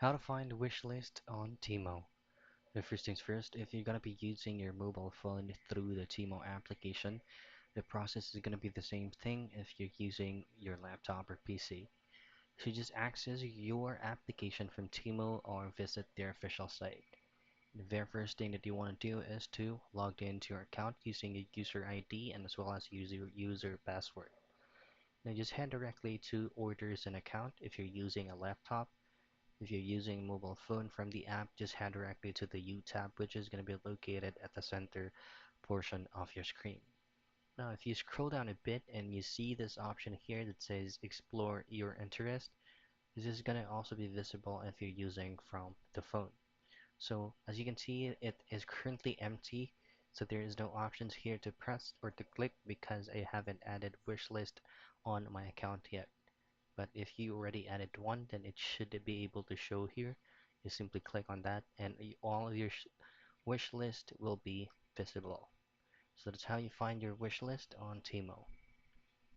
How to find wish list on Temu. The first things first, if you're gonna be using your mobile phone through the Temu application, the process is gonna be the same thing if you're using your laptop or PC. So just access your application from Temu or visit their official site. The very first thing that you want to do is to log into your account using a user ID and as well as user password. Now just head directly to orders and account if you're using a laptop. If you're using a mobile phone from the app, just head directly to the U tab, which is going to be located at the center portion of your screen. Now, if you scroll down a bit and you see this option here that says Explore Your Interest, this is going to also be visible if you're using from the phone. So, as you can see, it is currently empty, so there is no options here to press or to click because I haven't added wishlist on my account yet. But if you already added one, then it should be able to show here. You simply click on that, and all of your wish list will be visible. So that's how you find your wish list on Temu.